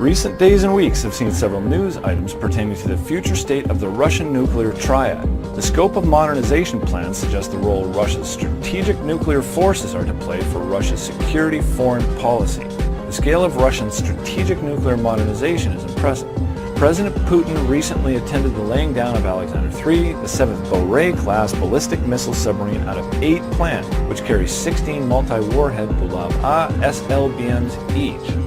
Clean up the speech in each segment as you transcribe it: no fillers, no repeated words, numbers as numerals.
Recent days and weeks have seen several news items pertaining to the future state of the Russian nuclear triad. The scope of modernization plans suggest the role Russia's strategic nuclear forces are to play for Russia's security foreign policy. The scale of Russian strategic nuclear modernization is impressive. President Putin recently attended the laying down of Alexander III, the 7th Borei-class ballistic missile submarine out of 8 planned, which carries 16 multi-warhead Bulava SLBMs each.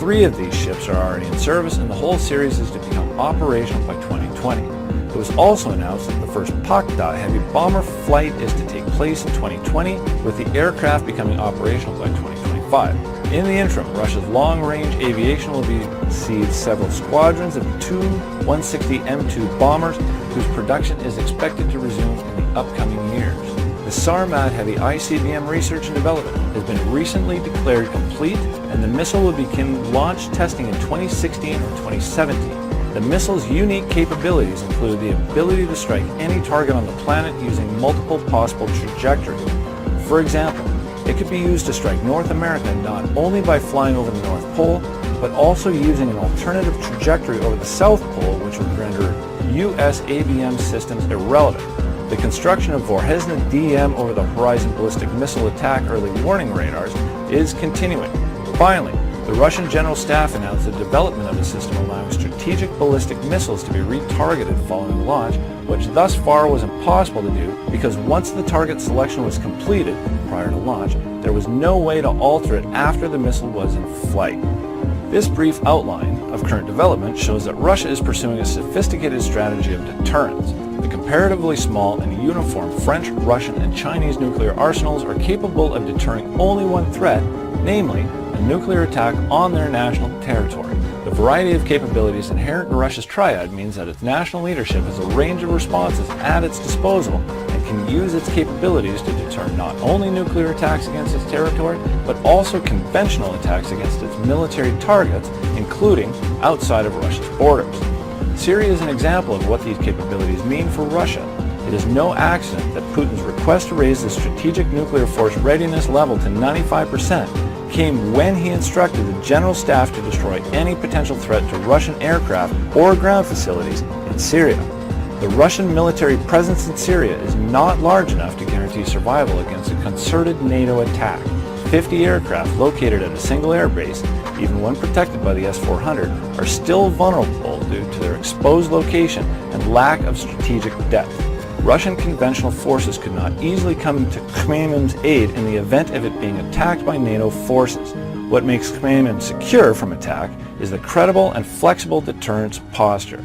3 of these ships are already in service, and the whole series is to become operational by 2020. It was also announced that the first Pakda heavy bomber flight is to take place in 2020, with the aircraft becoming operational by 2025. In the interim, Russia's long-range aviation will see several squadrons of 2 160M2 bombers, whose production is expected to resume in the upcoming years. The Sarmat heavy ICBM research and development has been recently declared complete, and the missile will begin launch testing in 2016 or 2017. The missile's unique capabilities include the ability to strike any target on the planet using multiple possible trajectories. For example, it could be used to strike North America not only by flying over the North Pole, but also using an alternative trajectory over the South Pole, which would render U.S. ABM systems irrelevant. The construction of Vorhezhna DM over the Horizon ballistic missile attack early warning radars is continuing. Finally, the Russian General Staff announced the development of a system allowing strategic ballistic missiles to be retargeted following launch, which thus far was impossible to do because once the target selection was completed prior to launch, there was no way to alter it after the missile was in flight. This brief outline of current development shows that Russia is pursuing a sophisticated strategy of deterrence. The comparatively small and uniform French, Russian, and Chinese nuclear arsenals are capable of deterring only one threat, namely a nuclear attack on their national territory. The variety of capabilities inherent in Russia's triad means that its national leadership has a range of responses at its disposal and can use its capabilities to deter not only nuclear attacks against its territory, but also conventional attacks against its military targets, including outside of Russia's borders. Syria is an example of what these capabilities mean for Russia. It is no accident that Putin's request to raise the strategic nuclear force readiness level to 95% came when he instructed the General Staff to destroy any potential threat to Russian aircraft or ground facilities in Syria. The Russian military presence in Syria is not large enough to guarantee survival against a concerted NATO attack. 50 aircraft located at a single airbase, even when protected by the S-400, are still vulnerable due to their exposed location and lack of strategic depth. Russian conventional forces could not easily come to Khmeimim's aid in the event of it being attacked by NATO forces. What makes Khmeimim secure from attack is the credible and flexible deterrence posture.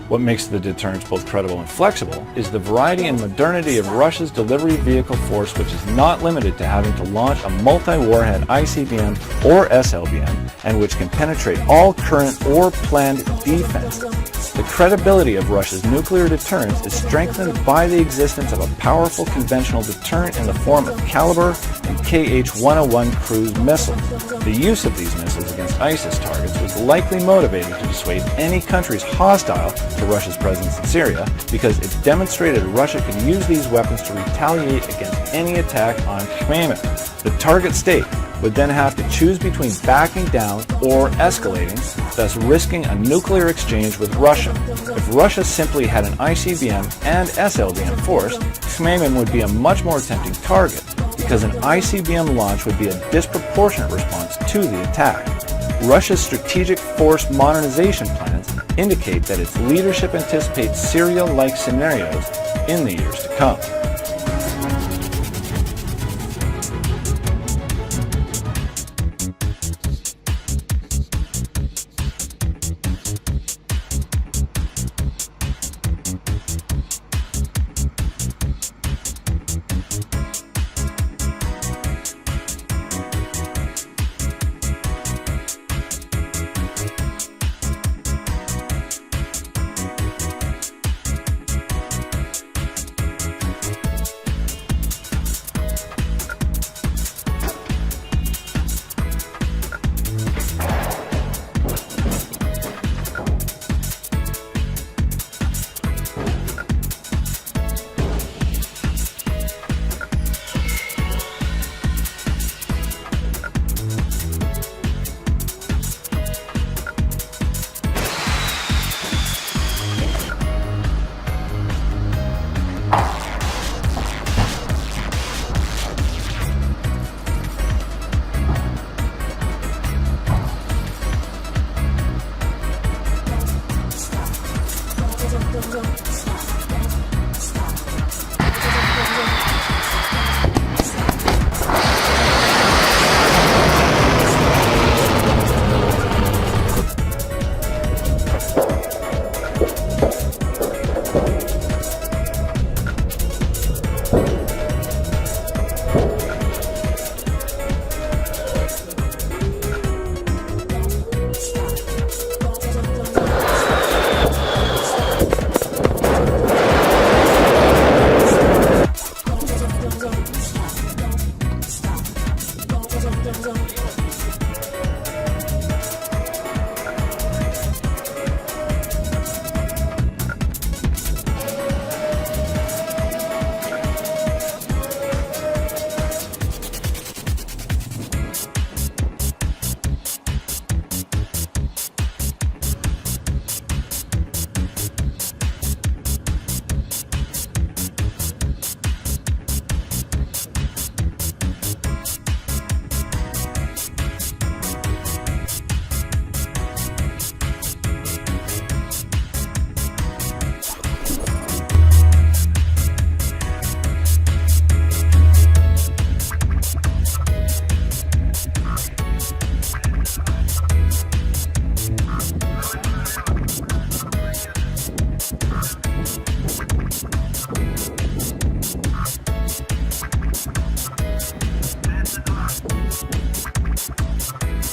What makes the deterrence both credible and flexible is the variety and modernity of Russia's delivery vehicle force, which is not limited to having to launch a multi-warhead ICBM or SLBM, and which can penetrate all current or planned defense. The credibility of Russia's nuclear deterrence is strengthened by the existence of a powerful conventional deterrent in the form of Caliber and KH-101 cruise missiles. The use of these missiles against ISIS targets was likely motivated to dissuade any countries hostile to Russia's presence in Syria because it demonstrated Russia could use these weapons to retaliate against any attack on Khmeimim. The target state would then have to choose between backing down or escalating, thus risking a nuclear exchange with Russia. If Russia simply had an ICBM and SLBM force, Khmeimim would be a much more tempting target because an ICBM launch would be a disproportionate response to the attack. Russia's strategic force modernization plans indicate that its leadership anticipates Syria-like scenarios in the years to come.